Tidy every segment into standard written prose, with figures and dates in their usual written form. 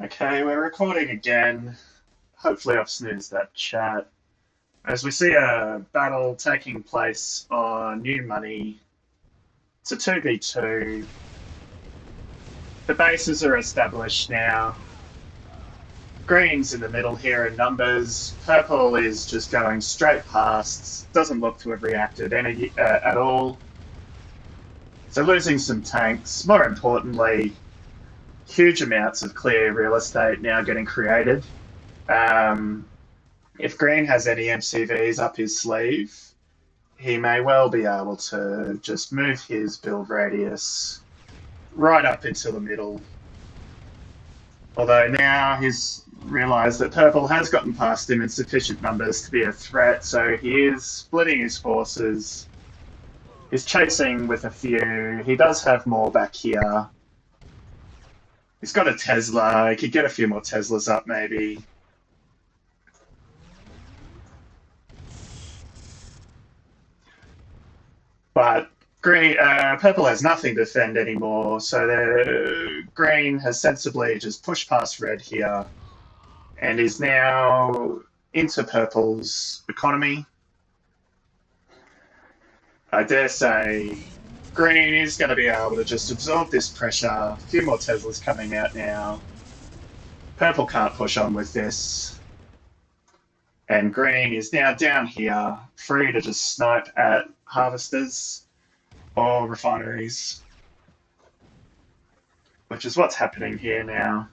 Okay, we're recording again. Hopefully, I've snoozed that chat. As we see a battle taking place on New Money, it's a 2v2. The bases are established now. Green's in the middle here in numbers. Purple is just going straight past, doesn't look to have reacted at all. So, losing some tanks. More importantly, huge amounts of clear real estate now getting created. Um, if Green has any MCVs up his sleeve, he may well be able to just move his build radius right up into the middle. Although now he's realised that Purple has gotten past him in sufficient numbers to be a threat, so he is splitting his forces. He's chasing with a few. He does have more back here. He's got a Tesla. He could get a few more Teslas up, maybe. But Purple has nothing to defend anymore, so Green has sensibly just pushed past Red here and is now into Purple's economy. I dare say Green is going to be able to just absorb this pressure. A few more Teslas coming out now. Purple can't push on with this. And Green is now down here, free to just snipe at harvesters or refineries, which is what's happening here now.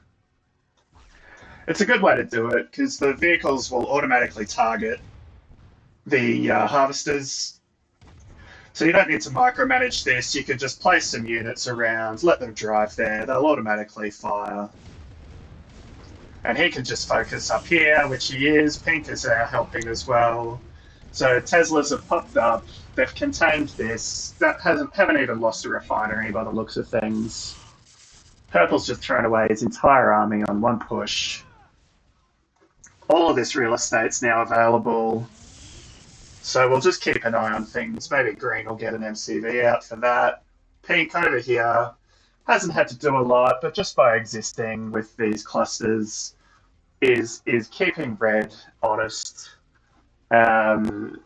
It's a good way to do it because the vehicles will automatically target the harvesters. So you don't need to micromanage this. You can just place some units around, let them drive there. They'll automatically fire. And he can just focus up here, which he is. Pink is helping as well. So Teslas have popped up. They've contained this. That haven't even lost a refinery by the looks of things. Purple's just thrown away his entire army on one push. All of this real estate's now available. So we'll just keep an eye on things. Maybe Green will get an MCV out for that. Pink over here hasn't had to do a lot, but just by existing with these clusters is keeping Red honest. And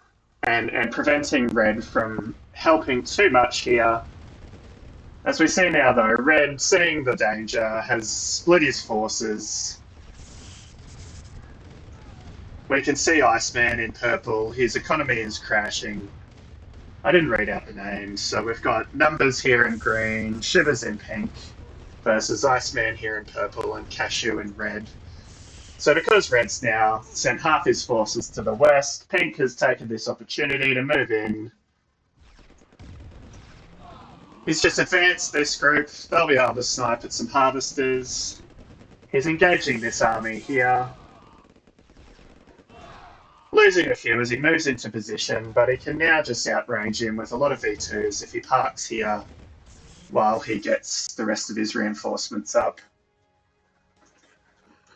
preventing Red from helping too much here. As we see now, though, Red, seeing the danger, has split his forces. We can see Iceman in purple. His economy is crashing. I didn't read out the names, so we've got Numbers here in green, Shivers in pink, versus Iceman here in purple, and Cashew in red. So because Red's now sent half his forces to the west, Pink has taken this opportunity to move in. He's just advanced this group. They'll be able to snipe at some harvesters. He's engaging this army here. Losing a few as he moves into position, but he can now just outrange him with a lot of V2s if he parks here while he gets the rest of his reinforcements up.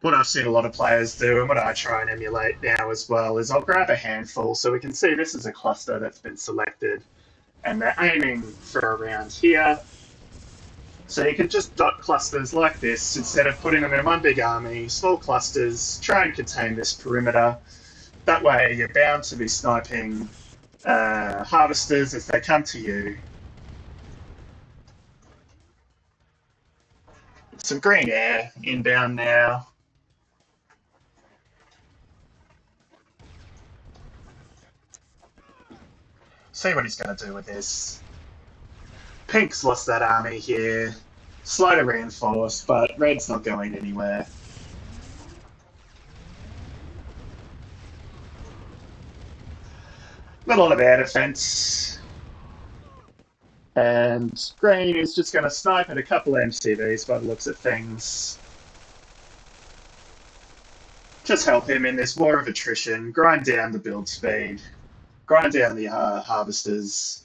What I've seen a lot of players do, and what I try and emulate now as well, is I'll grab a handful so we can see this is a cluster that's been selected, and they're aiming for around here. So you can just dot clusters like this instead of putting them in one big army, small clusters, try and contain this perimeter. That way you're bound to be sniping harvesters as they come to you. Some green air inbound now. See what he's going to do with this. Pink's lost that army here. Slow to reinforce, but Red's not going anywhere. Not a lot of air defense. And Green is just going to snipe at a couple MCVs by the looks of things. Just help him in this war of attrition. Grind down the build speed. Grind down the harvesters.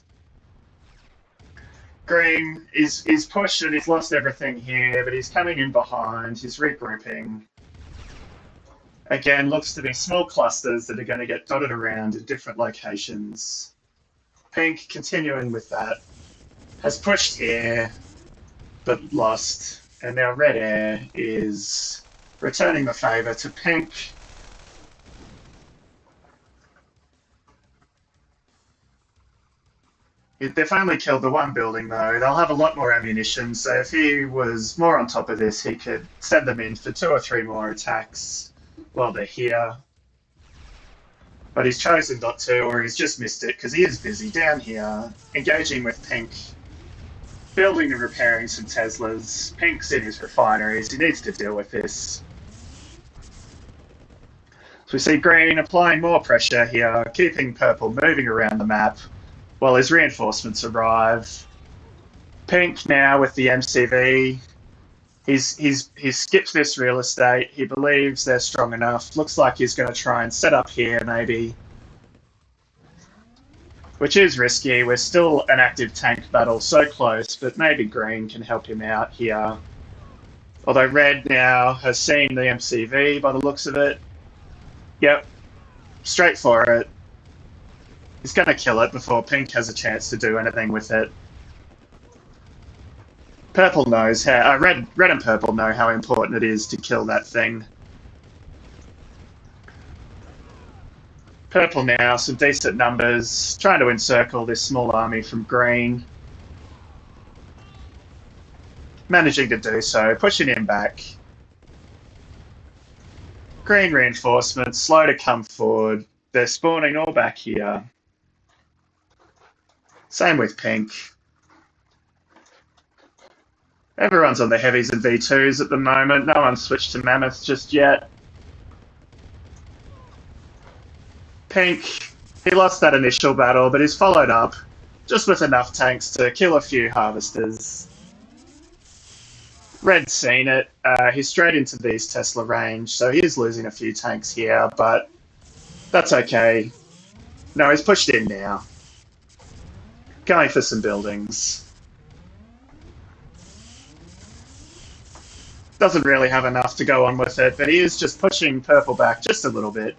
Green is pushed and he's lost everything here, but he's coming in behind. He's regrouping. Again, looks to be small clusters that are going to get dotted around in different locations. Pink, continuing with that, has pushed here, but lost. And now Red Air is Returning the favour to pink. They've only killed the one building though. They'll have a lot more ammunition, so if he was more on top of this, he could send them in for 2 or 3 more attacks while they're here. But he's chosen not to, or he's just missed it because he is busy down here, engaging with pink, building and repairing some Teslas. Pink's in his refineries. He needs to deal with this. So we see green applying more pressure here, keeping purple moving around the map while his reinforcements arrive. Pink now with the MCV. He's skipped this real estate. He believes they're strong enough. Looks like he's going to try and set up here maybe, which is risky. We're still an active tank battle, so close, but maybe green can help him out here. Although red now has seen the MCV by the looks of it. Yep, straight for it. He's going to kill it before pink has a chance to do anything with it. Purple knows how. Red and purple know how important it is to kill that thing. Purple now, some decent numbers, trying to encircle this small army from green. Managing to do so, pushing him back. Green reinforcements, slow to come forward. They're spawning all back here. Same with pink. Everyone's on the heavies and V2s at the moment. No one's switched to mammoths just yet. Pink, he lost that initial battle, but he's followed up just with enough tanks to kill a few harvesters. Red's seen it. He's straight into these Tesla range, so he is losing a few tanks here, but that's okay. No, he's pushed in now. Going for some buildings. Doesn't really have enough to go on with it, but he is just pushing purple back just a little bit.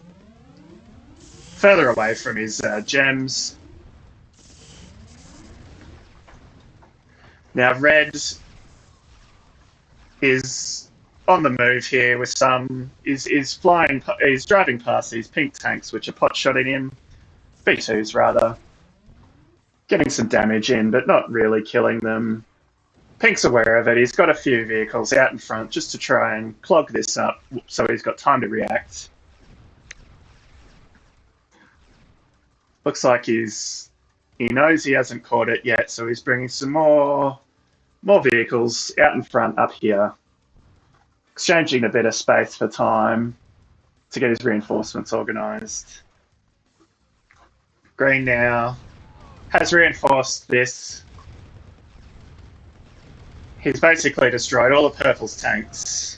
Further away from his gems. Now red is on the move here with some, is driving past these pink tanks which are pot-shotting him. V2s rather. Getting some damage in, but not really killing them. Pink's aware of it. He's got a few vehicles out in front just to try and clog this up so he's got time to react. Looks like he knows he hasn't caught it yet, so he's bringing some more vehicles out in front up here. Exchanging a bit of space for time to get his reinforcements organised. Green now has reinforced this. He's basically destroyed all of purple's tanks.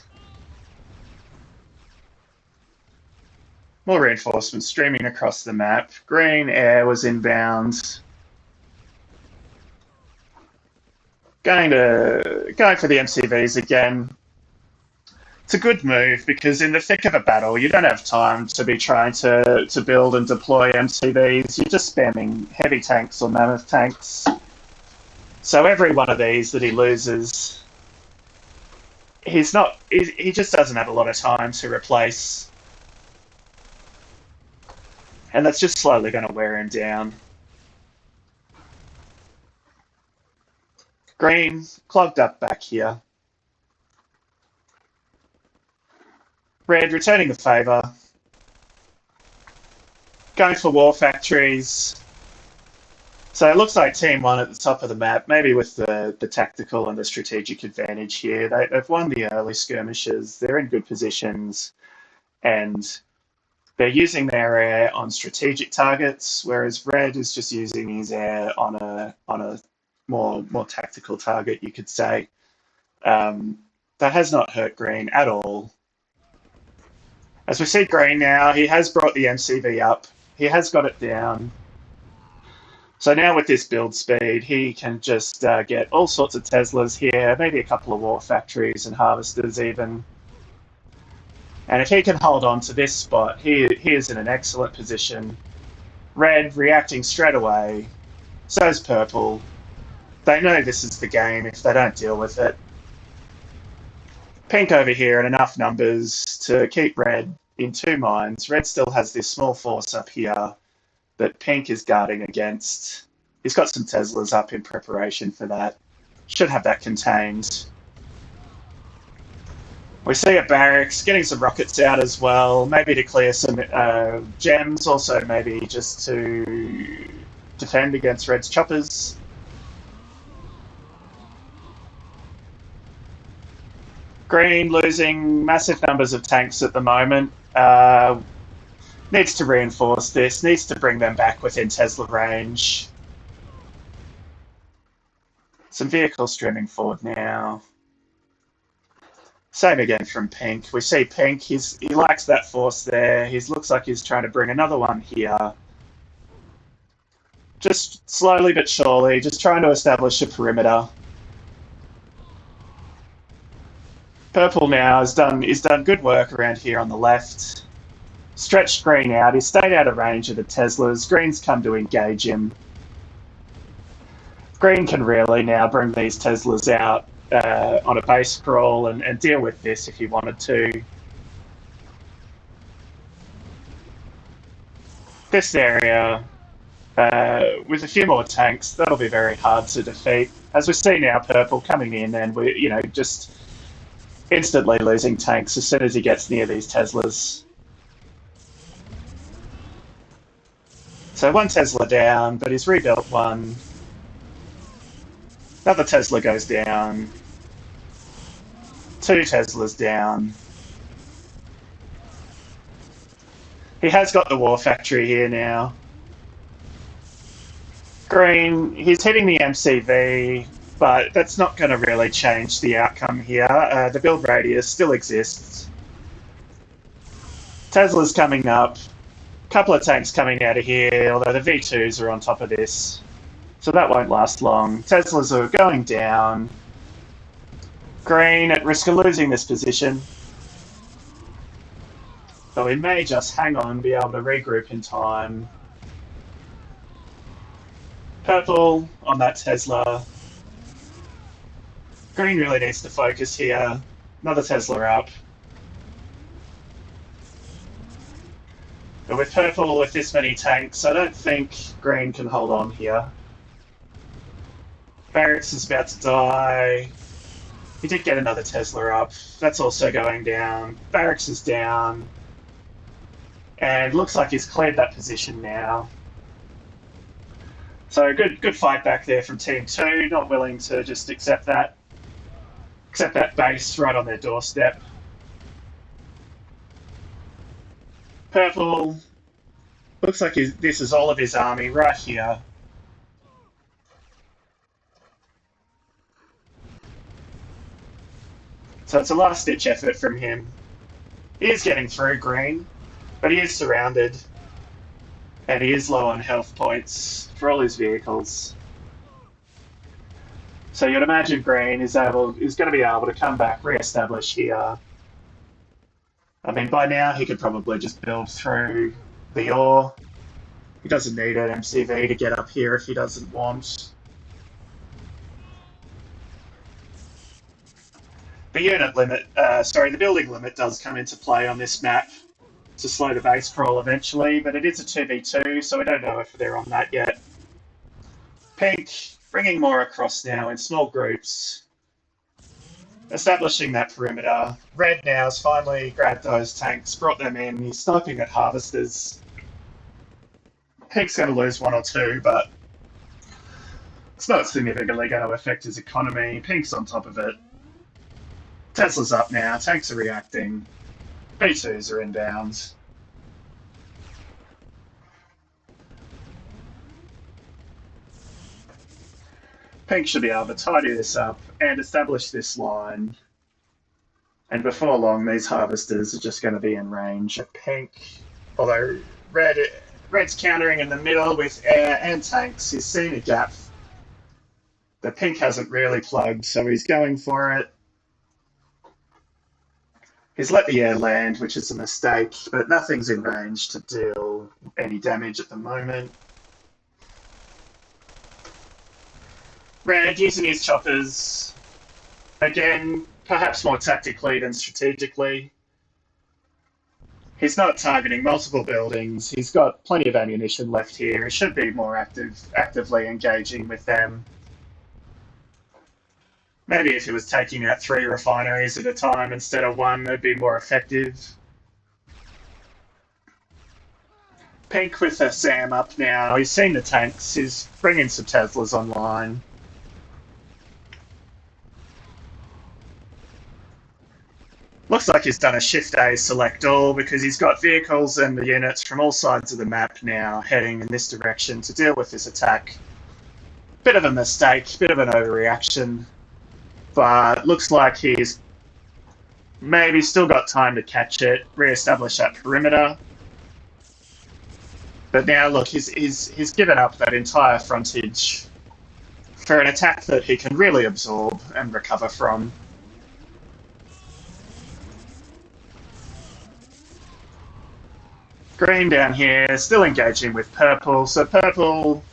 More reinforcements streaming across the map. Green air was inbound. Going for the MCVs again. It's a good move because in the thick of a battle, you don't have time to be trying to build and deploy MCVs. You're just spamming heavy tanks or mammoth tanks. So every one of these that he loses, he just doesn't have a lot of time to replace. And that's just slowly going to wear him down. Green, clogged up back here. Red, returning the favour. Going for war factories. So it looks like Team 1 at the top of the map, maybe with the tactical and the strategic advantage here. They've won the early skirmishes. They're in good positions. And they're using their air on strategic targets, whereas Red is just using his air on a more tactical target, you could say. That has not hurt Green at all. As we see Green now, he has brought the MCV up. He has got it down. So now with this build speed, he can just get all sorts of Teslas here, maybe a couple of war factories and harvesters even. And if he can hold on to this spot, he is in an excellent position. Red reacting straight away. So's purple. They know this is the game if they don't deal with it. Pink over here in enough numbers to keep red in two minds. Red still has this small force up here that pink is guarding against. He's got some Teslas up in preparation for that. Should have that contained. We see a barracks getting some rockets out as well, maybe to clear some gems, also maybe just to defend against Red's choppers. Green losing massive numbers of tanks at the moment. Needs to reinforce this, needs to bring them back within Tesla range. Some vehicles streaming forward now. Same again from Pink. We see Pink, he likes that force there. He looks like he's trying to bring another one here. Just slowly but surely, just trying to establish a perimeter. Purple now has done good work around here on the left. Stretched Green out. He's stayed out of range of the Teslas. Green's come to engage him. Green can really now bring these Teslas out on a base crawl and deal with this if he wanted to. This area, with a few more tanks, that'll be very hard to defeat. As we see now, Purple coming in and we, just instantly losing tanks as soon as he gets near these Teslas. So one Tesla down, but he's rebuilt one. Another Tesla goes down. Two Teslas down. He has got the war factory here now. Green, he's hitting the MCV, but that's not going to really change the outcome here. The build radius still exists. Tesla's coming up. Couple of tanks coming out of here, although the V2s are on top of this. So that won't last long. Teslas are going down. Green at risk of losing this position. But we may just hang on, be able to regroup in time. Purple on that Tesla. Green really needs to focus here. Another Tesla up. But with Purple, with this many tanks, I don't think Green can hold on here. Barracks is about to die. He did get another Tesla up. That's also going down. Barracks is down. And looks like he's cleared that position now. So good fight back there from Team 2, not willing to just accept that base right on their doorstep. Purple, looks like this is all of his army right here. So it's a last-ditch effort from him. He is getting through Green, but he is surrounded. And he is low on health points for all his vehicles. So you'd imagine Green is going to be able to come back, re-establish here. I mean, by now he could probably just build through the ore. He doesn't need an MCV to get up here if he doesn't want. The unit limit, the building limit does come into play on this map to slow the base crawl eventually, but it is a 2v2, so we don't know if they're on that yet. Pink, bringing more across now in small groups. Establishing that perimeter. Red now has finally grabbed those tanks, brought them in. He's sniping at harvesters. Pink's going to lose one or two, but it's not significantly going to affect his economy. Pink's on top of it. Tesla's up now. Tanks are reacting. B2s are inbound. Pink should be able to tidy this up and establish this line. And before long, these harvesters are just going to be in range of Pink. Although Red's countering in the middle with air and tanks. He's seen a gap that Pink hasn't really plugged, so he's going for it. He's let the air land, which is a mistake, but nothing's in range to deal any damage at the moment. Red using his choppers. Again, perhaps more tactically than strategically. He's not targeting multiple buildings. He's got plenty of ammunition left here. He should be more actively engaging with them. Maybe if he was taking out 3 refineries at a time instead of 1, it'd be more effective. Pink with a SAM up now. He's seen the tanks. He's bringing some Teslas online. Looks like he's done a Shift A select all because he's got vehicles and the units from all sides of the map now heading in this direction to deal with this attack. Bit of a mistake, bit of an overreaction, but looks like he's maybe still got time to catch it, re-establish that perimeter. But now look, he's given up that entire frontage for an attack that he can really absorb and recover from. Green down here, still engaging with purple. So purple,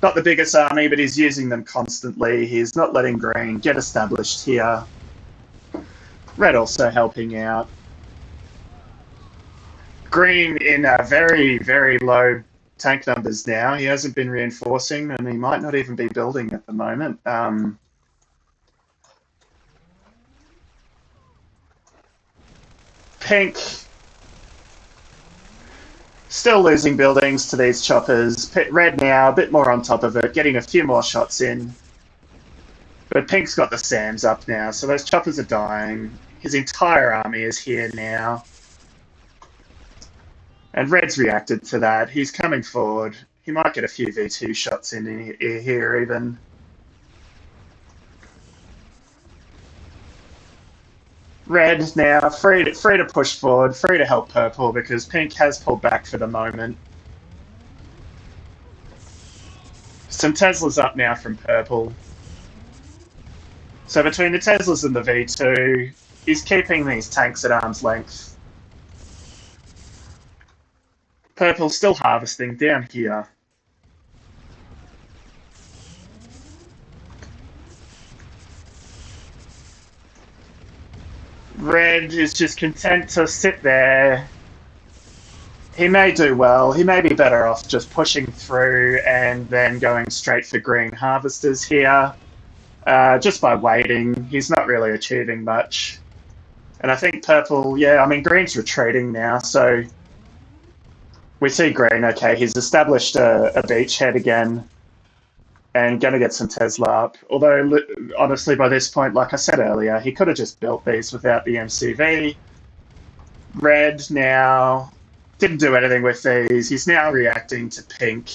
not the biggest army, but he's using them constantly. He's not letting green get established here. Red also helping out. Green in very, very low tank numbers now. He hasn't been reinforcing, and he might not even be building at the moment. Pink still losing buildings to these choppers. Red now, a bit more on top of it, getting a few more shots in. But Pink's got the SAMs up now, so those choppers are dying. His entire army is here now. And Red's reacted to that. He's coming forward. He might get a few V2 shots in here even. Red now, free to push forward, free to help purple because Pink has pulled back for the moment. Some Teslas up now from purple. So between the Teslas and the V2, he's keeping these tanks at arm's length. Purple's still harvesting down here. Red is just content to sit there. He may do well. He may be better off just pushing through and then going straight for green harvesters here. Just by waiting, he's not really achieving much. And I think purple, yeah, I mean, green's retreating now, so we see green, okay, he's established a beachhead again and going to get some Tesla up. Although, honestly, by this point, like I said earlier, he could have just built these without the MCV. Red now didn't do anything with these. He's now reacting to Pink.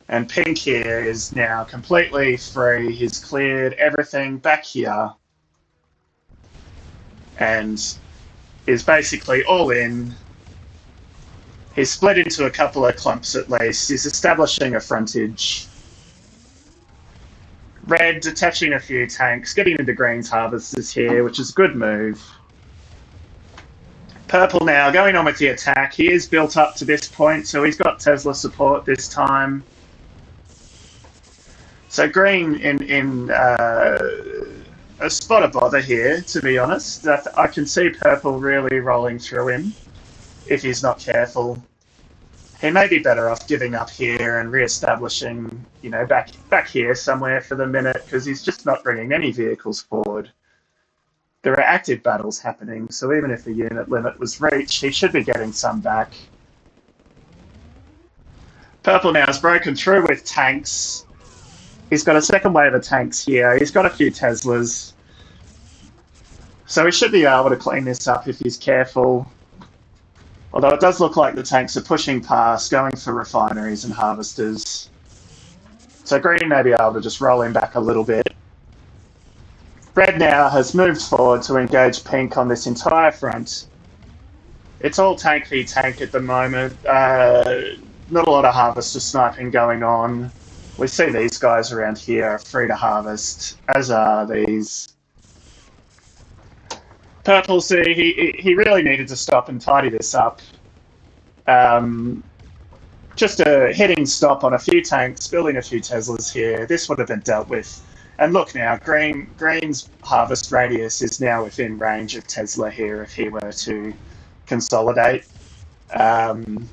And Pink here is now completely free. He's cleared everything back here. And is basically all in. He's split into a couple of clumps at least. He's establishing a frontage. Red detaching a few tanks, getting into green's harvesters here, which is a good move. Purple now going on with the attack. He is built up to this point, so he's got Tesla support this time. So green in a spot of bother here, to be honest. I can see purple really rolling through him if he's not careful. He may be better off giving up here and re-establishing, you know, back here somewhere for the minute, because he's just not bringing any vehicles forward. There are active battles happening, so even if the unit limit was reached, he should be getting some back. Purple now has broken through with tanks. He's got a second wave of tanks here. He's got a few Teslas. So he should be able to clean this up if he's careful. Although it does look like the tanks are pushing past, going for refineries and harvesters. So green may be able to just roll him back a little bit. Red now has moved forward to engage Pink on this entire front. It's all tank v tank at the moment. Not a lot of harvester sniping going on. We see these guys around here are free to harvest, as are these. Purple, see, he really needed to stop and tidy this up. Just a hitting stop on a few tanks, building a few Teslas here. This would have been dealt with And look now, Green's harvest radius is now within range of Tesla here if he were to consolidate, um,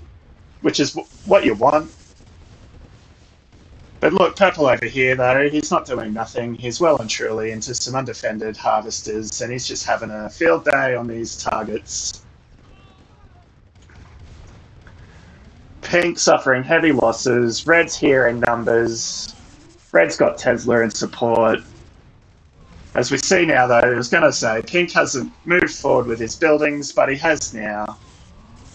which is what you want. But look, Purple over here, though, he's not doing nothing. He's well and truly into some undefended harvesters, and he's just having a field day on these targets. Pink suffering heavy losses. Red's here in numbers. Red's got Tesla in support. As we see now, though, I was going to say, Pink hasn't moved forward with his buildings, but he has now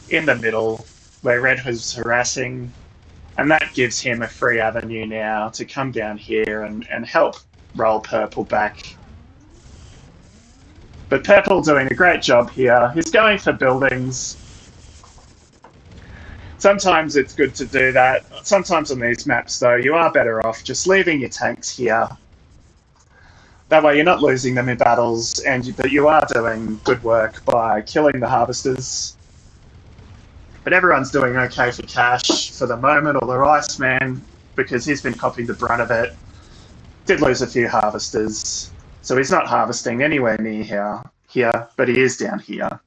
in the middle where Red was harassing. And that gives him a free avenue now to come down here and help roll Purple back. But Purple doing a great job here. He's going for buildings. Sometimes it's good to do that. Sometimes on these maps, though, you are better off just leaving your tanks here. That way you're not losing them in battles, but you are doing good work by killing the harvesters. But everyone's doing okay for cash for the moment, or the Iceman, because he's been copying the brunt of it. Did lose a few harvesters, so he's not harvesting anywhere near here, but he is down here.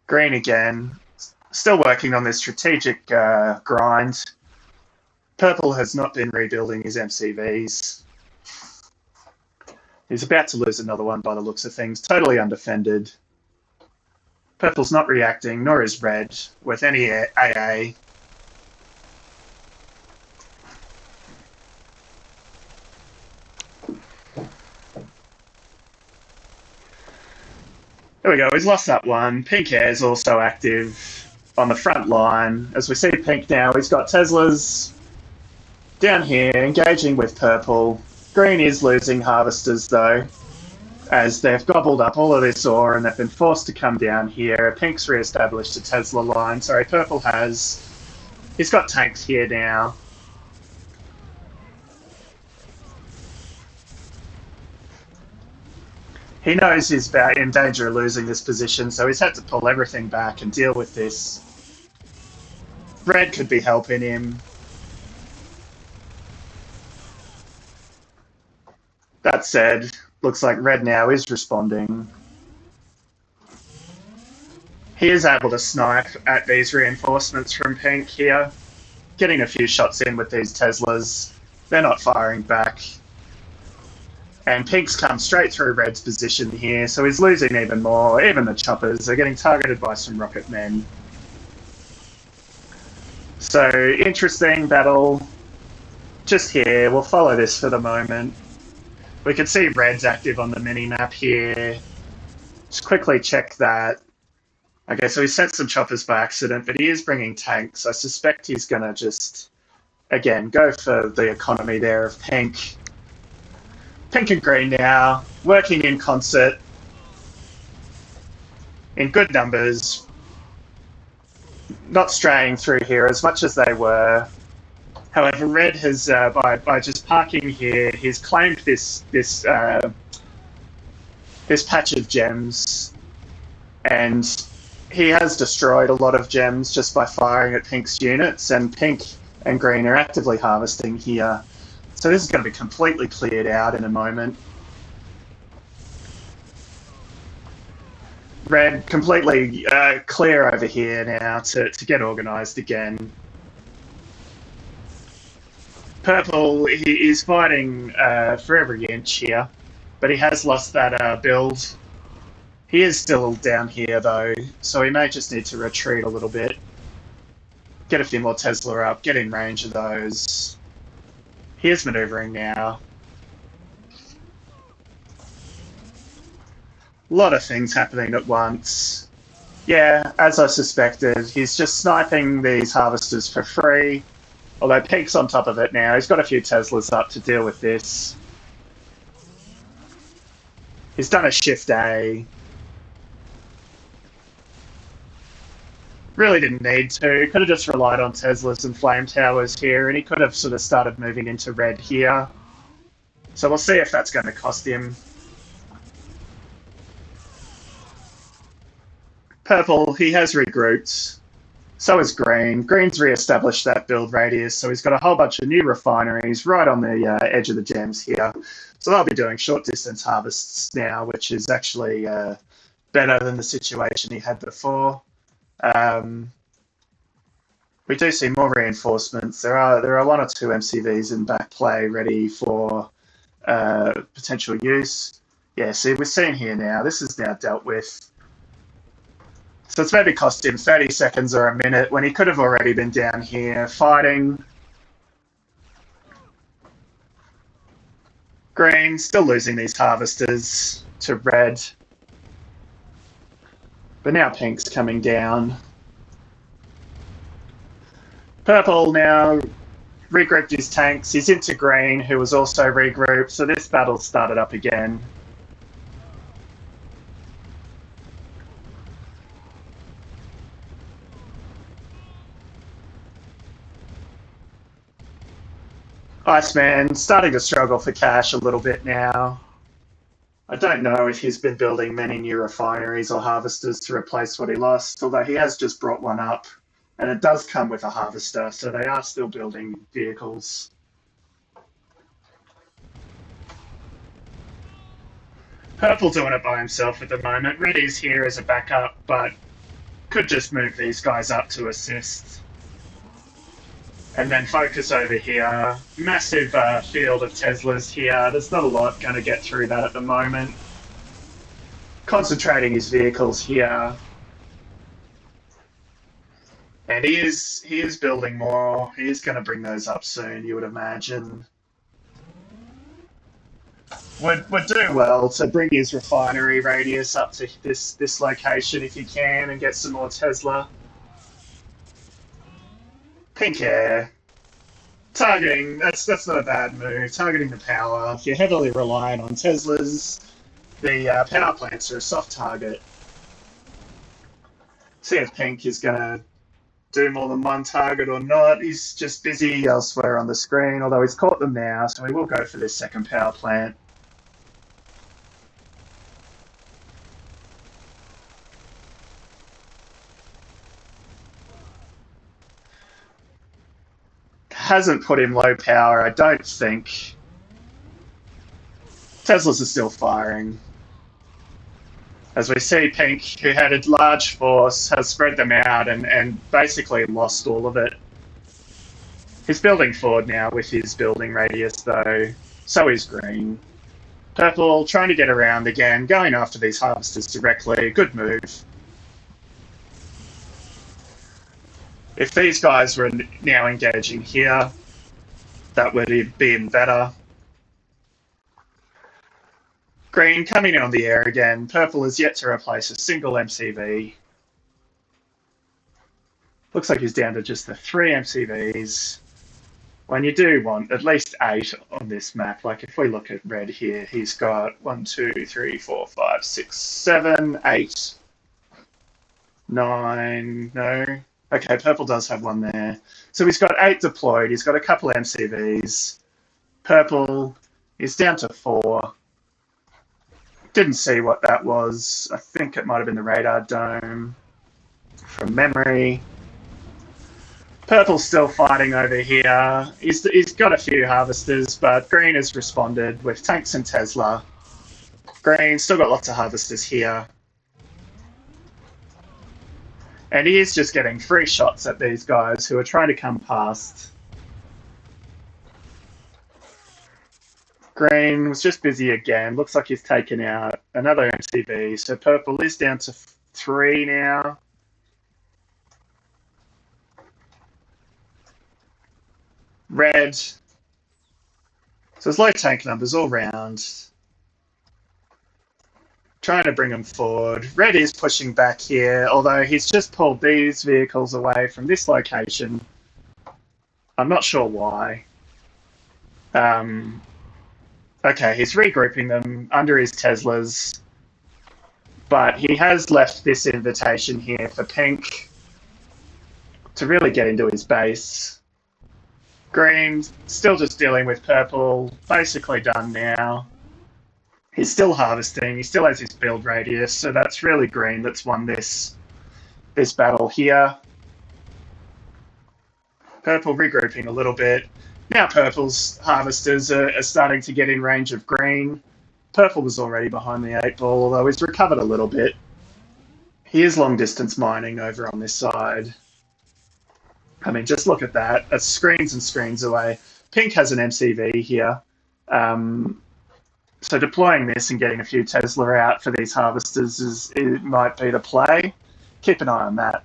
Green again, still working on this strategic grind. Purple has not been rebuilding his MCVs. He's about to lose another one by the looks of things, totally undefended. Purple's not reacting, nor is Red, with any AA. There we go, he's lost that one. Pink Air's also active on the front line. As we see Pink now, he's got Teslas down here, engaging with Purple. Green is losing harvesters, though, as they've gobbled up all of this ore and they've been forced to come down here. Pink's re-established a Tesla line. Sorry, Purple has. He's got tanks here now. He knows he's in danger of losing this position, so he's had to pull everything back and deal with this. Red could be helping him. That said, looks like Red now is responding. He is able to snipe at these reinforcements from Pink here, getting a few shots in with these Teslas. They're not firing back. And Pink's come straight through Red's position here, so he's losing even more. Even the choppers are getting targeted by some rocket men. So, interesting battle. Just here, we'll follow this for the moment. We can see Red's active on the mini-map here. Just quickly check that. Okay, so he sent some choppers by accident, but he is bringing tanks. I suspect he's going to just, again, go for the economy there of Pink. Pink and Green now, working in concert, in good numbers, not straying through here as much as they were. However, Red has, by just parking here, he's claimed this patch of gems, and he has destroyed a lot of gems just by firing at Pink's units, and Pink and Green are actively harvesting here. So this is going to be completely cleared out in a moment. Red completely clear over here now to get organised again. Purple, he is fighting for every inch here, but he has lost that build. He is still down here though, so he may just need to retreat a little bit. Get a few more Tesla up, get in range of those. He is manoeuvring now. A lot of things happening at once. Yeah, as I suspected, he's just sniping these harvesters for free. Although Pink's on top of it now. He's got a few Teslas up to deal with this. He's done a shift A. Really didn't need to. Could have just relied on Teslas and flame towers here, and he could have sort of started moving into Red here. So we'll see if that's going to cost him. Purple, he has regrouped. So is Green. Green's re-established that build radius, so he's got a whole bunch of new refineries right on the edge of the gems here. So they'll be doing short distance harvests now, which is actually better than the situation he had before. We do see more reinforcements. There are one or two MCVs in back play ready for potential use. Yeah, see, we're seeing here now. This is now dealt with. So it's maybe cost him 30 seconds or a minute when he could have already been down here fighting. Green still losing these harvesters to red. But now pink's coming down. Purple now regrouped his tanks. He's into green, who was also regrouped. So this battle started up again. Iceman starting to struggle for cash a little bit now. I don't know if he's been building many new refineries or harvesters to replace what he lost, although he has just brought one up. And it does come with a harvester, so they are still building vehicles. Purple doing it by himself at the moment. Red is here as a backup, but could just move these guys up to assist. And then focus over here. Massive field of Teslas here. There's not a lot going to get through that at the moment. Concentrating his vehicles here. And he is building more. He is going to bring those up soon, you would imagine. Would do well to bring his refinery radius up to this location if he can and get some more Tesla. Pink hair. Targeting, that's not a bad move. Targeting the power. If you're heavily reliant on Teslas, the power plants are a soft target. See if Pink is going to do more than one target or not. He's just busy elsewhere on the screen, although he's caught them now, so he will go for this second power plant. Hasn't put him low power, I don't think. Teslas are still firing. As we see, Pink, who had a large force, has spread them out and basically lost all of it. He's building forward now with his building radius, though. So is Green. Purple trying to get around again, going after these harvesters directly. Good move. If these guys were now engaging here, that would be even better. Green coming in on the air again. Purple is yet to replace a single MCV. Looks like he's down to just the 3 MCVs. When you do want at least 8 on this map, like if we look at red here, he's got 1, 2, 3, 4, 5, 6, 7, 8, 9, no. Okay, purple does have one there. So he's got 8 deployed, he's got a couple MCVs. Purple is down to 4. Didn't see what that was. I think it might have been the radar dome from memory. Purple's still fighting over here. He's got a few harvesters, but Green has responded with tanks and Tesla. Green still got lots of harvesters here. And he is just getting free shots at these guys who are trying to come past. Green was just busy again. Looks like he's taken out another MCV. So purple is down to 3 now. Red. So there's low tank numbers all round. Trying to bring them forward. Red is pushing back here, although he's just pulled these vehicles away from this location. I'm not sure why. Okay, he's regrouping them under his Teslas, but he has left this invitation here for Pink to really get into his base. Green, still just dealing with purple, basically done now. He's still harvesting, he still has his build radius, so that's really Green that's won this battle here. Purple regrouping a little bit. Now purple's harvesters are starting to get in range of green. Purple was already behind the 8 ball, although he's recovered a little bit. He is long distance mining over on this side. I mean, just look at that. That's screens and screens away. Pink has an MCV here. So deploying this and getting a few Tesla out for these harvesters it might be the play. Keep an eye on that.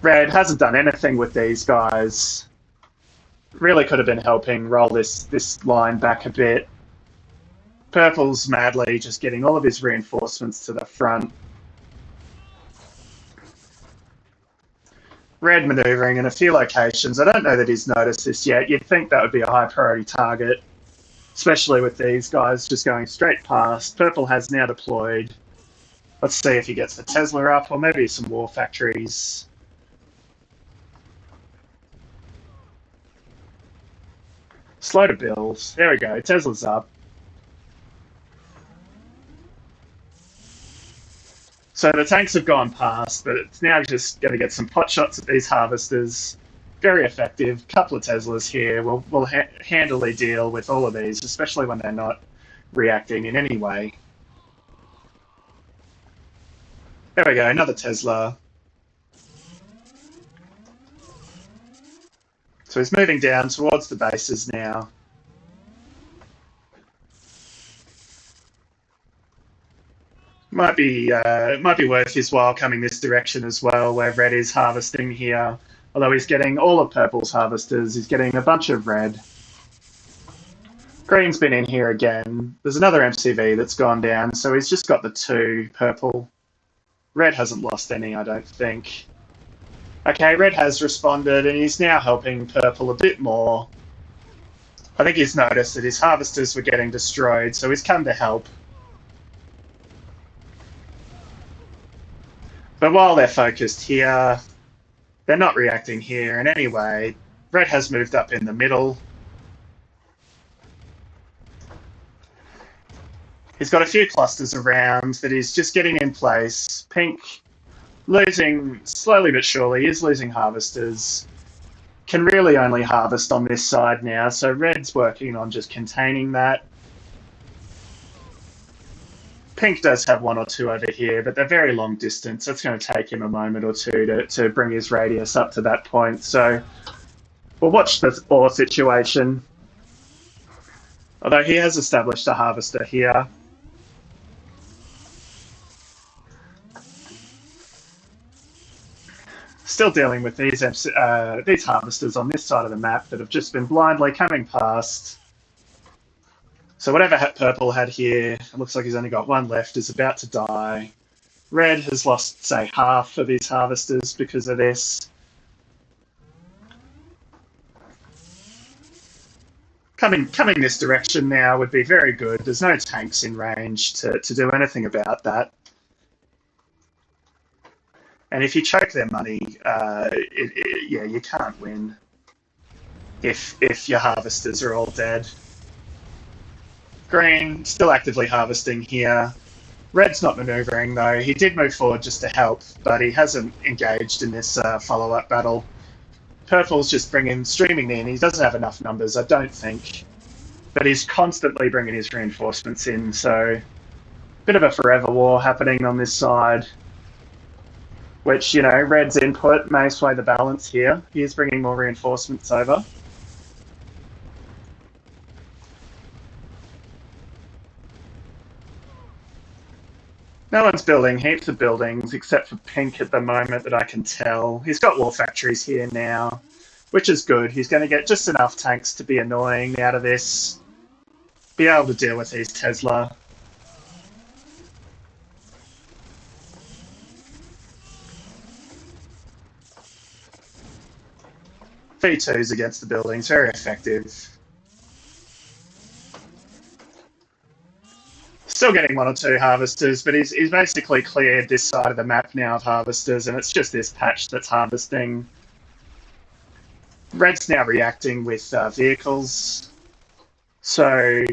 Red hasn't done anything with these guys. Really could have been helping roll this line back a bit. Purple's madly just getting all of his reinforcements to the front. Red manoeuvring in a few locations. I don't know that he's noticed this yet. You'd think that would be a high priority target, especially with these guys just going straight past. Purple has now deployed. Let's see if he gets the Tesla up, or maybe some war factories. Slow to build. There we go. Tesla's up. So the tanks have gone past, but it's now just going to get some pot shots at these harvesters. Very effective. Couple of Teslas here. We'll handily deal with all of these, especially when they're not reacting in any way. There we go. Another Tesla. So he's moving down towards the bases now. Might be worth his while coming this direction as well, where red is harvesting here. Although he's getting all of purple's harvesters, he's getting a bunch of red. Green's been in here again. There's another MCV that's gone down, so he's just got the 2 purple. Red hasn't lost any, I don't think. Okay, red has responded, and he's now helping purple a bit more. I think he's noticed that his harvesters were getting destroyed, so he's come to help. But while they're focused here, they're not reacting here. And anyway, red has moved up in the middle. He's got a few clusters around that he's just getting in place. Pink losing, slowly but surely, is losing harvesters. Can really only harvest on this side now, so red's working on just containing that. Pink does have 1 or 2 over here, but they're very long distance. It's going to take him a moment or two to bring his radius up to that point. So we'll watch the ore situation. Although he has established a harvester here. Still dealing with these harvesters on this side of the map that have just been blindly coming past. So whatever purple had here, it looks like he's only got 1 left, is about to die. Red has lost, say, half of his harvesters because of this. Coming this direction now would be very good. There's no tanks in range to do anything about that. And if you choke their money, yeah, you can't win if your harvesters are all dead. Green, still actively harvesting here. Red's not manoeuvring though. He did move forward just to help, but he hasn't engaged in this follow-up battle. Purple's just streaming in. He doesn't have enough numbers, I don't think. But he's constantly bringing his reinforcements in, so bit of a forever war happening on this side. Which, you know, red's input may sway the balance here. He is bringing more reinforcements over. No one's building heaps of buildings except for Pink at the moment that I can tell. He's got war factories here now, which is good. He's going to get just enough tanks to be annoying out of this. Be able to deal with these Tesla. V2s against the buildings, very effective. Still getting 1 or 2 harvesters, but he's basically cleared this side of the map now of harvesters, and it's just this patch that's harvesting. Red's now reacting with vehicles. So,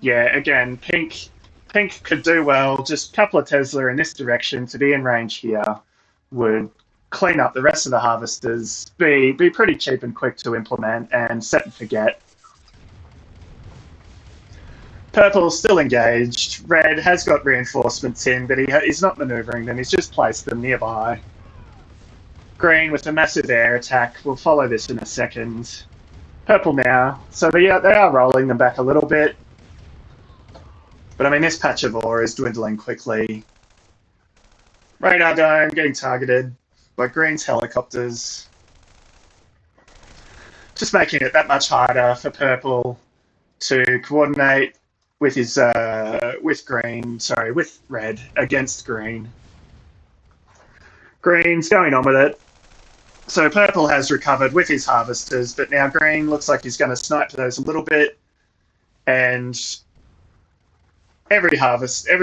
yeah, again, Pink could do well. Just a couple of Tesla in this direction to be in range here would clean up the rest of the harvesters, be pretty cheap and quick to implement, and set and forget. Purple's still engaged. Red has got reinforcements in, but he's not manoeuvring them. He's just placed them nearby. Green with a massive air attack. We'll follow this in a second. Purple now. So they are rolling them back a little bit. But I mean, this patch of ore is dwindling quickly. Radar dome getting targeted by Green's helicopters. Just making it that much harder for Purple to coordinate with his with Red against Green. Green's going on with it. So Purple has recovered with his harvesters, but now Green looks like he's going to snipe those a little bit. And every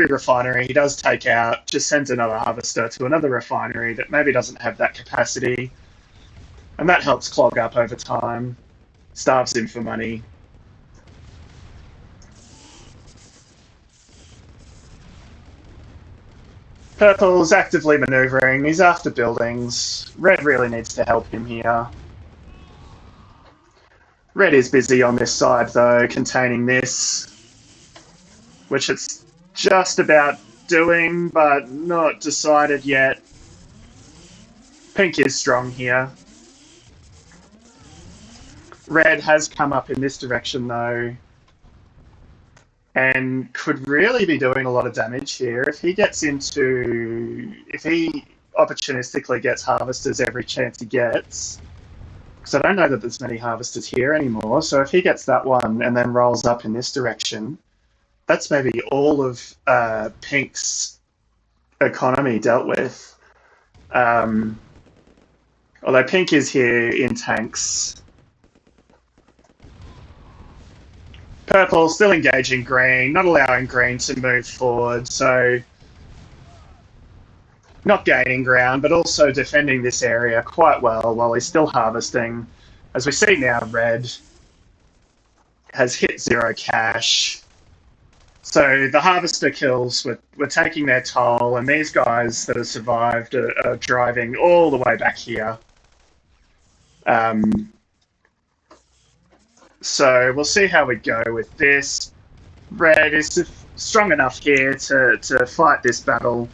refinery he does take out just sends another harvester to another refinery that maybe doesn't have that capacity. And that helps clog up over time, starves him for money. Purple's actively manoeuvring. He's after buildings. Red really needs to help him here. Red is busy on this side, though, containing this, which it's just about doing, but not decided yet. Pink is strong here. Red has come up in this direction, though, and could really be doing a lot of damage here if he opportunistically gets harvesters every chance he gets. Because I don't know that there's many harvesters here anymore, so if he gets that one and then rolls up in this direction, that's maybe all of Pink's economy dealt with. Although Pink is here in tanks. Purple still engaging Green, not allowing Green to move forward, so not gaining ground, but also defending this area quite well while he's still harvesting. As we see now, Red has hit 0 cash. So the harvester kills were taking their toll, and these guys that have survived are driving all the way back here. So we'll see how we go with this. Red is strong enough here to fight this battle.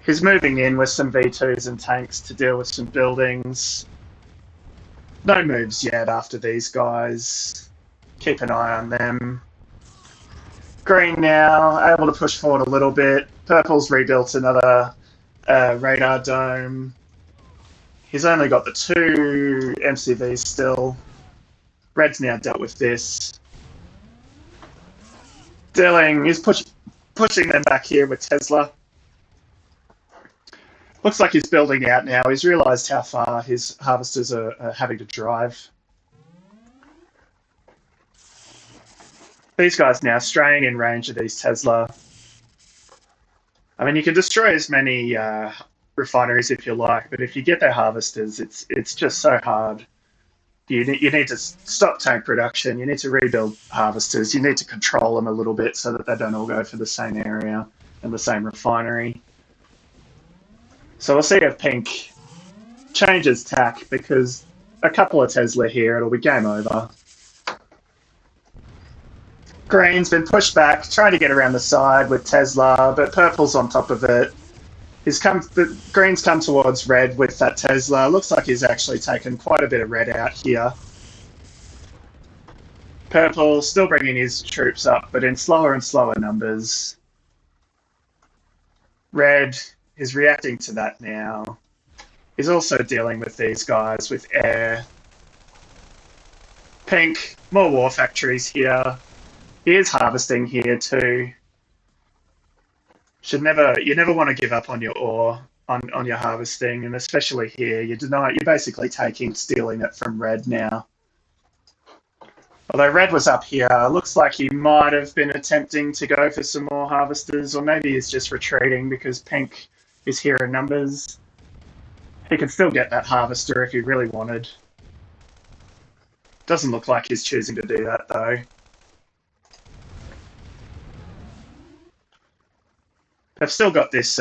He's moving in with some V2s and tanks to deal with some buildings. No moves yet after these guys. Keep an eye on them. Green now, able to push forward a little bit. Purple's rebuilt another radar dome. He's only got the 2 MCVs still. Red's now dealt with this. Dealing is pushing them back here with Tesla. Looks like he's building out now. He's realised how far his harvesters are having to drive. These guys now straying in range of these Tesla. I mean, you can destroy as many refineries if you like, but if you get their harvesters, it's just so hard. You need to stop tank production. You need to rebuild harvesters. You need to control them a little bit so that they don't all go for the same area and the same refinery. So we'll see if Pink changes tack, because a couple of Tesla here, it'll be game over. Green's been pushed back, trying to get around the side with Tesla, but Purple's on top of it. Green's come towards Red with that Tesla. Looks like he's actually taken quite a bit of Red out here. Purple still bringing his troops up, but in slower and slower numbers. Red is reacting to that now. He's also dealing with these guys with air. Pink, more war factories here. He is harvesting here too. You never want to give up on your ore, on your harvesting, and especially here, you're basically stealing it from Red now. Although Red was up here, looks like he might have been attempting to go for some more harvesters, or maybe he's just retreating because Pink is here in numbers. He could still get that harvester if he really wanted. Doesn't look like he's choosing to do that though. They've still got this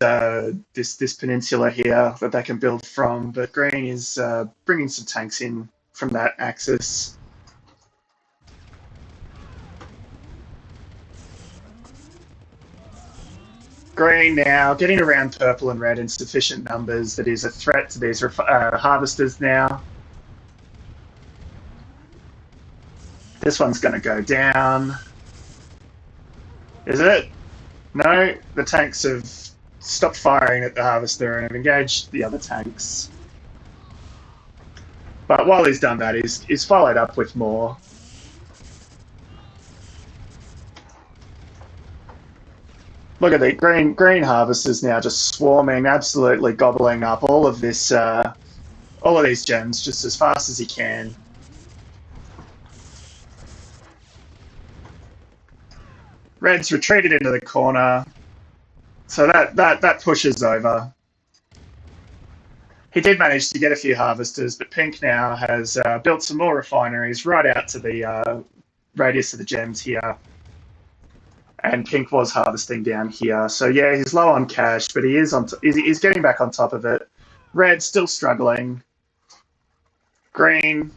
peninsula here that they can build from, but green is bringing some tanks in from that axis. Green now getting around purple and red in sufficient numbers that is a threat to these harvesters now. This one's going to go down. Is it? No, the tanks have stopped firing at the harvester and have engaged the other tanks. But while he's done that, he's followed up with more. Look at the green harvesters now just swarming, absolutely gobbling up all of this, all of these gems just as fast as he can. Red's retreated into the corner, so that pushes over. He did manage to get a few harvesters, but Pink now has built some more refineries right out to the radius of the gems here. And Pink was harvesting down here. So yeah, he's low on cash, but he is he's getting back on top of it. Red still struggling. Green,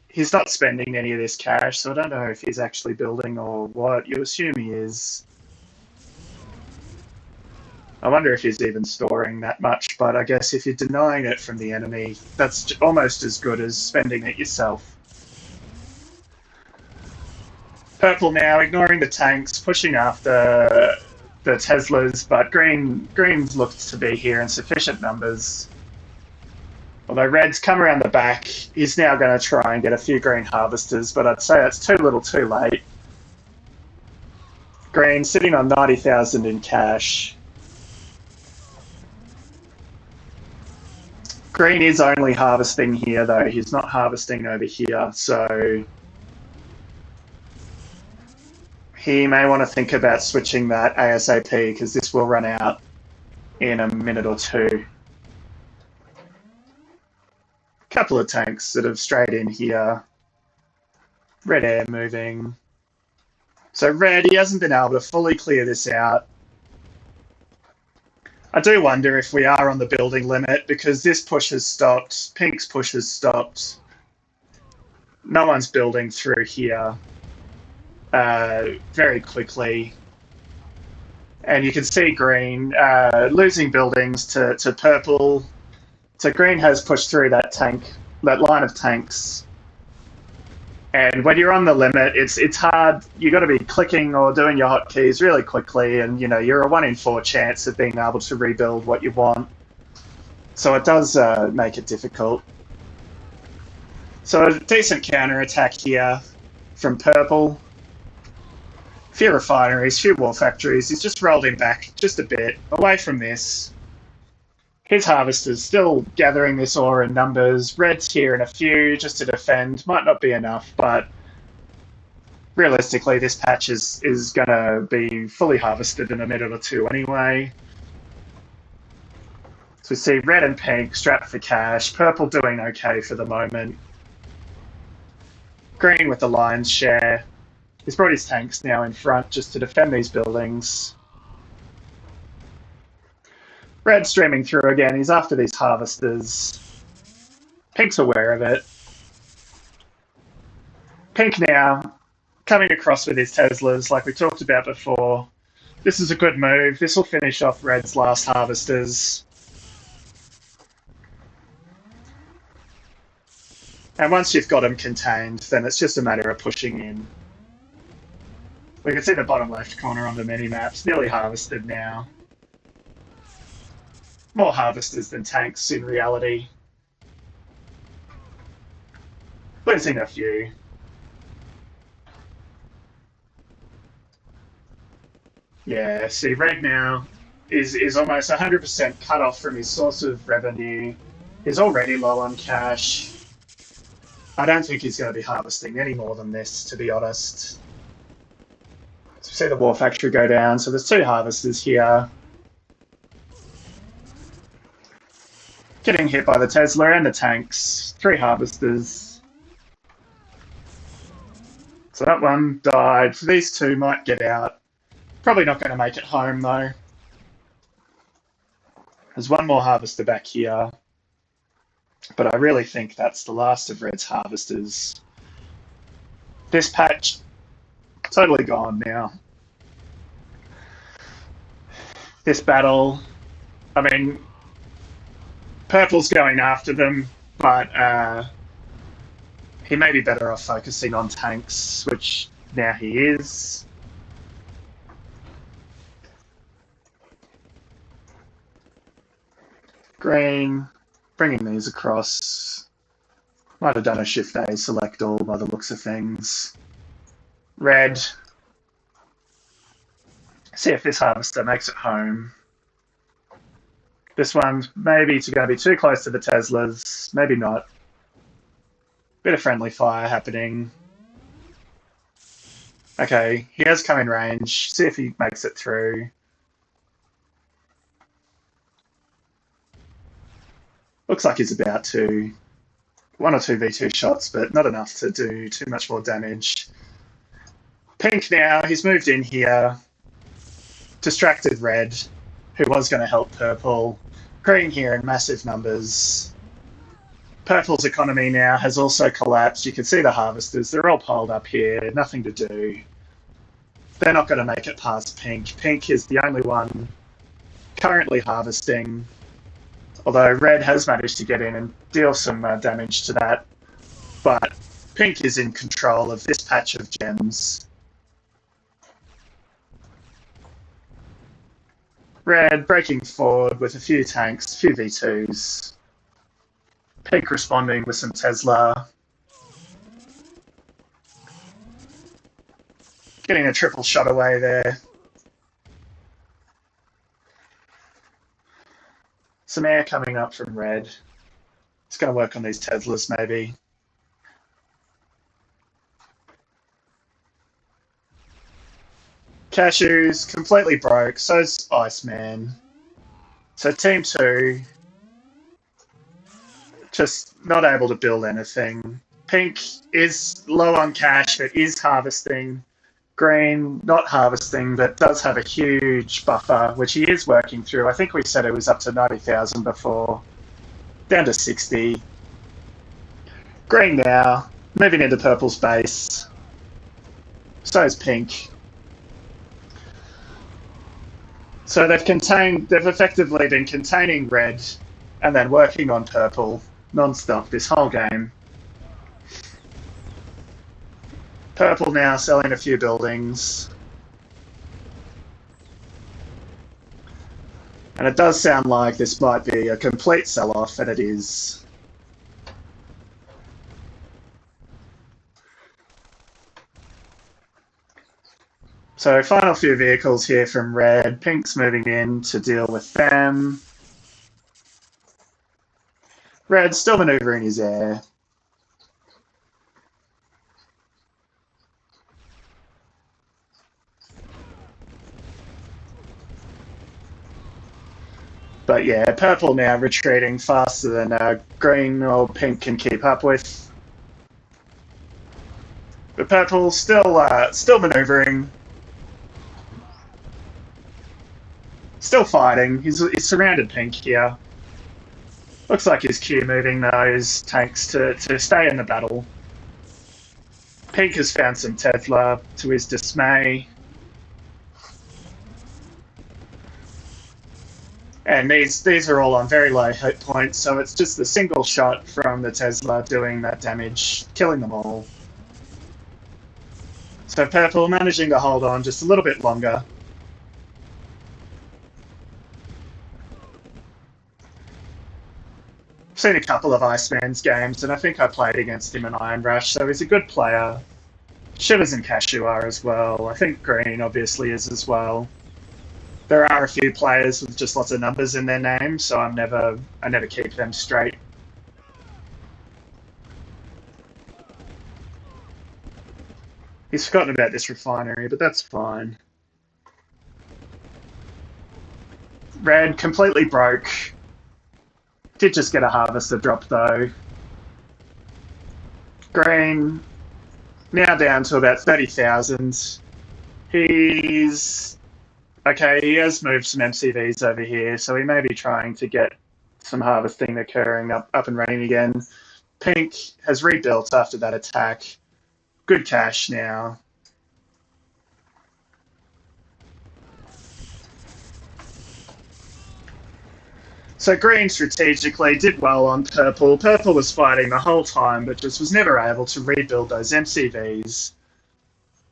he's not spending any of this cash, so I don't know if he's actually building or what. You assume he is. I wonder if he's even storing that much, but I guess if you're denying it from the enemy, that's almost as good as spending it yourself. Purple now ignoring the tanks, pushing after the Teslas, but Green's looked to be here in sufficient numbers. Although Red's come around the back, he's now going to try and get a few green harvesters, but I'd say that's too little too late. Green sitting on 90,000 in cash. Green is only harvesting here though, he's not harvesting over here, so he may want to think about switching that ASAP because this will run out in a minute or two. Couple of tanks that have strayed in here. Red air moving. So Red, he hasn't been able to fully clear this out. I do wonder if we are on the building limit because this push has stopped. Pink's push has stopped. No one's building through here very quickly. And you can see Green losing buildings to Purple. So Green has pushed through that line of tanks. And when you're on the limit, it's hard. You got to be clicking or doing your hotkeys really quickly, and you're a 1 in 4 chance of being able to rebuild what you want. So it does make it difficult. So a decent counter attack here from Purple. Few refineries, few war factories. He's just rolled him back just a bit away from this. His harvester's still gathering this ore in numbers. Red's here in a few just to defend. Might not be enough, but realistically, this patch is going to be fully harvested in a minute or two anyway. So we see Red and Pink strapped for cash. Purple doing okay for the moment. Green with the lion's share. He's brought his tanks now in front just to defend these buildings. Red streaming through again. He's after these harvesters. Pink's aware of it. Pink now coming across with his Teslas like we talked about before. This is a good move. This will finish off Red's last harvesters. And once you've got them contained, then it's just a matter of pushing in. We can see the bottom left corner on the mini-maps, nearly harvested now. More harvesters than tanks in reality. Losing a few. Yeah, see, Red now is almost 100% cut off from his source of revenue. He's already low on cash. I don't think he's going to be harvesting any more than this, to be honest. So we see the war factory go down. So there's 2 harvesters here. Getting hit by the Tesla and the tanks. 3 harvesters. So that one died. These 2 might get out. Probably not going to make it home though. There's one more harvester back here, but I really think that's the last of Red's harvesters. This patch, totally gone now. This battle, I mean, Purple's going after them, but he may be better off focusing on tanks, which now he is. Green, bringing these across. Might have done a shift A select all by the looks of things. Red. See if this harvester makes it home. This one's maybe going to be too close to the Teslas. Maybe not. Bit of friendly fire happening. Okay, he has come in range. See if he makes it through. Looks like he's about to. One or two V2 shots, but not enough to do too much more damage. Pink now, he's moved in here. Distracted Red, who was going to help Purple. Green here in massive numbers. Purple's economy now has also collapsed. You can see the harvesters, they're all piled up here, nothing to do. They're not going to make it past Pink. Pink is the only one currently harvesting, although Red has managed to get in and deal some damage to that. But Pink is in control of this patch of gems. Red breaking forward with a few tanks, a few V2s. Pink responding with some Tesla. Getting a triple shot away there. Some air coming up from Red. It's going to work on these Teslas maybe. Cashews completely broke, so's Iceman. So Team 2 just not able to build anything. Pink is low on cash but is harvesting. Green not harvesting but does have a huge buffer, which he is working through. I think we said it was up to 90,000 before. Down to 60. Green now, moving into Purple's base. So is Pink. So they've effectively been containing Red and then working on Purple non-stop this whole game. Purple now selling a few buildings. And it does sound like this might be a complete sell-off, and it is. So final few vehicles here from Red. Pink's moving in to deal with them. Red's still manoeuvring his air. But yeah, Purple now retreating faster than Green or Pink can keep up with. But Purple still manoeuvring. Still fighting. He's surrounded Pink here. Looks like his Q moving those tanks to stay in the battle. Pink has found some Tesla to his dismay. And these are all on very low hit points, so it's just a single shot from the Tesla doing that damage, killing them all. So Purple managing to hold on just a little bit longer. I've seen a couple of Iceman's games, and I think I played against him in Iron Rush, so he's a good player. Shivers and Cashew are as well. I think Green obviously is as well. There are a few players with just lots of numbers in their name, so I never keep them straight. He's forgotten about this refinery, but that's fine. Red completely broke. Did just get a harvester drop though. Green now down to about 30,000. He's Okay, he has moved some MCVs over here, so he may be trying to get some harvesting occurring up and running again. Pink has rebuilt after that attack. Good cash now. So green strategically did well on purple. Purple was fighting the whole time, but just was never able to rebuild those MCVs.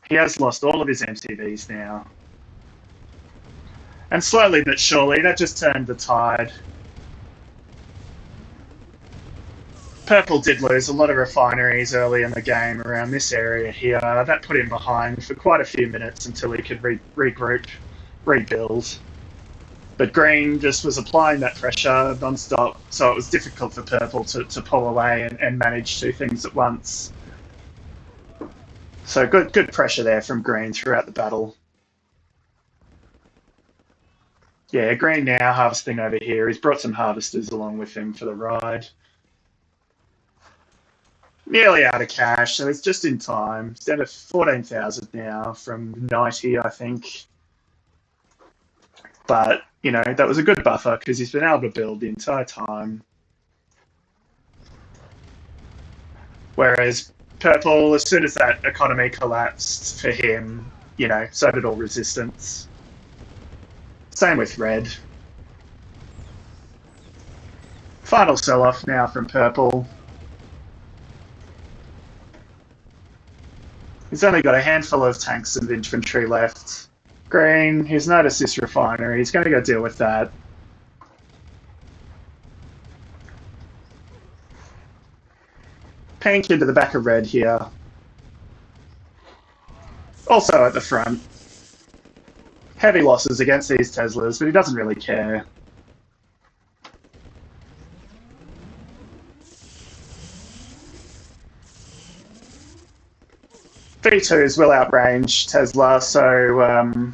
He has lost all of his MCVs now. And slowly but surely, that just turned the tide. Purple did lose a lot of refineries early in the game around this area here. That put him behind for quite a few minutes until he could regroup, rebuild. But green just was applying that pressure non-stop, so it was difficult for purple to pull away and manage two things at once. So good pressure there from green throughout the battle. Yeah, green now harvesting over here. He's brought some harvesters along with him for the ride. Nearly out of cash, so it's just in time. He's down to 14,000 now from 90, I think. But, you know, that was a good buffer because he's been able to build the entire time. Whereas purple, as soon as that economy collapsed for him, you know, so did all resistance. Same with red. Final sell-off now from purple. He's only got a handful of tanks and infantry left. Green, he's noticed this refinery. He's going to go deal with that. Pink into the back of red here. Also at the front. Heavy losses against these Teslas, but he doesn't really care. V2s will outrange Tesla, so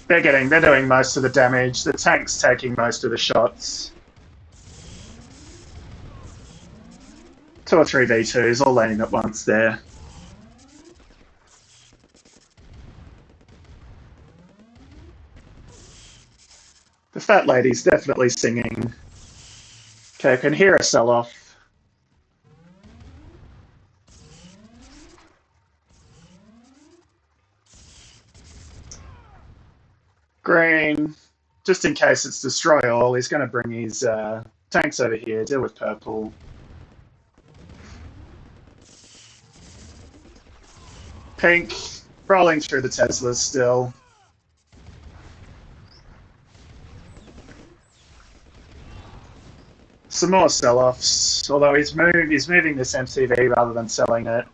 they're doing most of the damage. The tank's taking most of the shots. 2 or 3 V2s all landing at once there. The fat lady's definitely singing. Okay, I can hear a sell-off. Green, just in case it's destroy all, he's going to bring his tanks over here, deal with purple. Pink, rolling through the Teslas still. Some more sell-offs, although he's moving this MCV rather than selling it.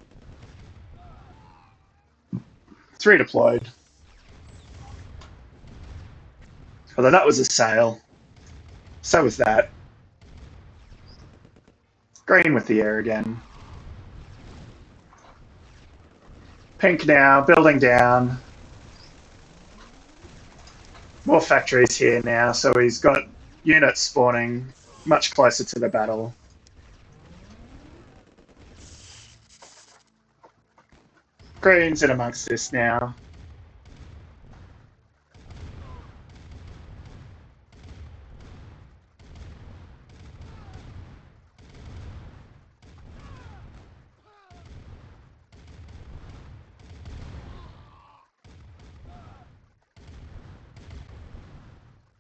It's redeployed. Although that was a sale. So was that. Green with the air again. Pink now, building down. More factories here now, so he's got units spawning much closer to the battle. Green's in amongst this now.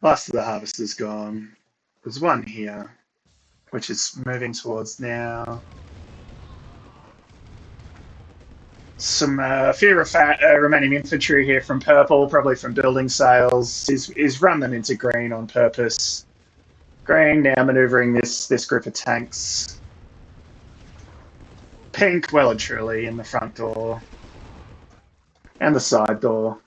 Last of the harvester's gone. There's one here, which is moving towards now. Some few remaining infantry here from purple, probably from building sales. He's run them into green on purpose. Green now manoeuvring this group of tanks. Pink well and truly in the front door and the side door.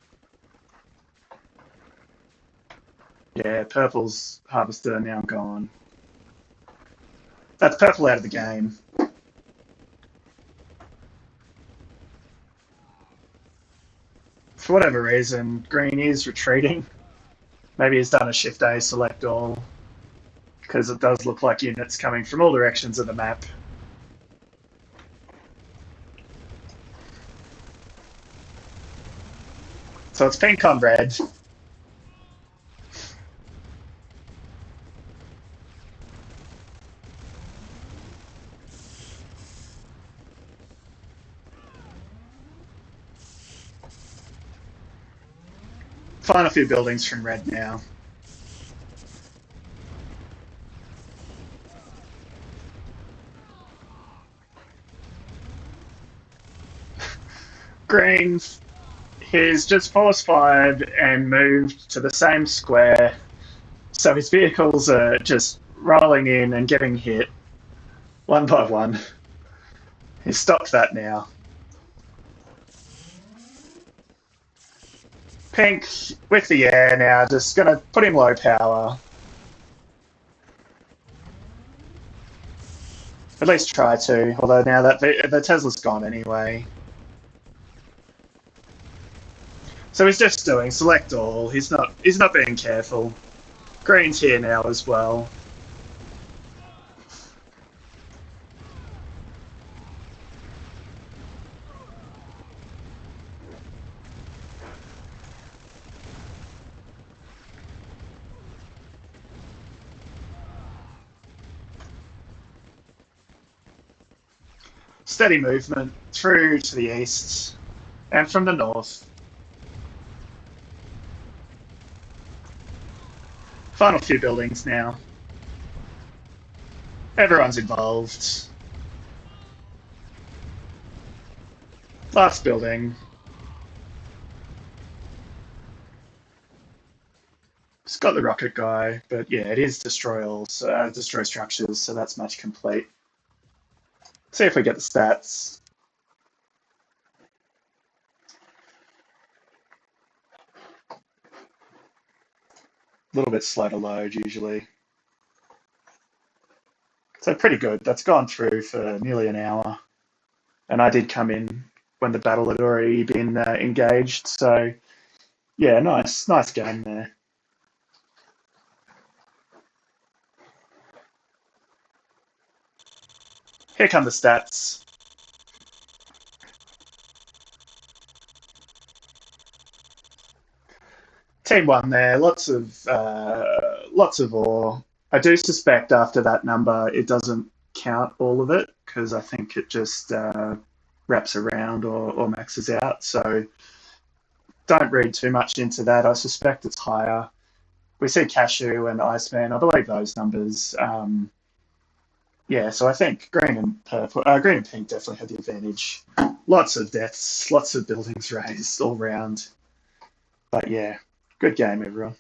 Yeah, purple's harvester now gone. That's purple out of the game. For whatever reason, green is retreating. Maybe he's done a shift A select all, because it does look like units coming from all directions of the map. So it's pink on red. Final few buildings from red now. Green, he's just force fired and moved to the same square, so his vehicles are just rolling in and getting hit one by one. He's stopped that now. Pink with the air now, just going to put him low power. At least try to, although now that the Tesla's gone anyway. So he's just doing select all. He's not being careful. Green's here now as well. Steady movement through to the east and from the north. Final few buildings now. Everyone's involved. Last building. It's got the rocket guy, but yeah, it is destroy structures, so that's match complete. See if we get the stats. A little bit slow to load usually. So pretty good. That's gone through for nearly an hour. And I did come in when the battle had already been engaged. So yeah, nice game there. Here come the stats. Team 1 there, lots of ore. I do suspect after that number it doesn't count all of it because I think it just wraps around or maxes out. So don't read too much into that. I suspect it's higher. We see Cashew and Iceman. I believe those numbers. Yeah, so I think green and pink definitely had the advantage. Lots of deaths, lots of buildings raised all round. But yeah, good game, everyone.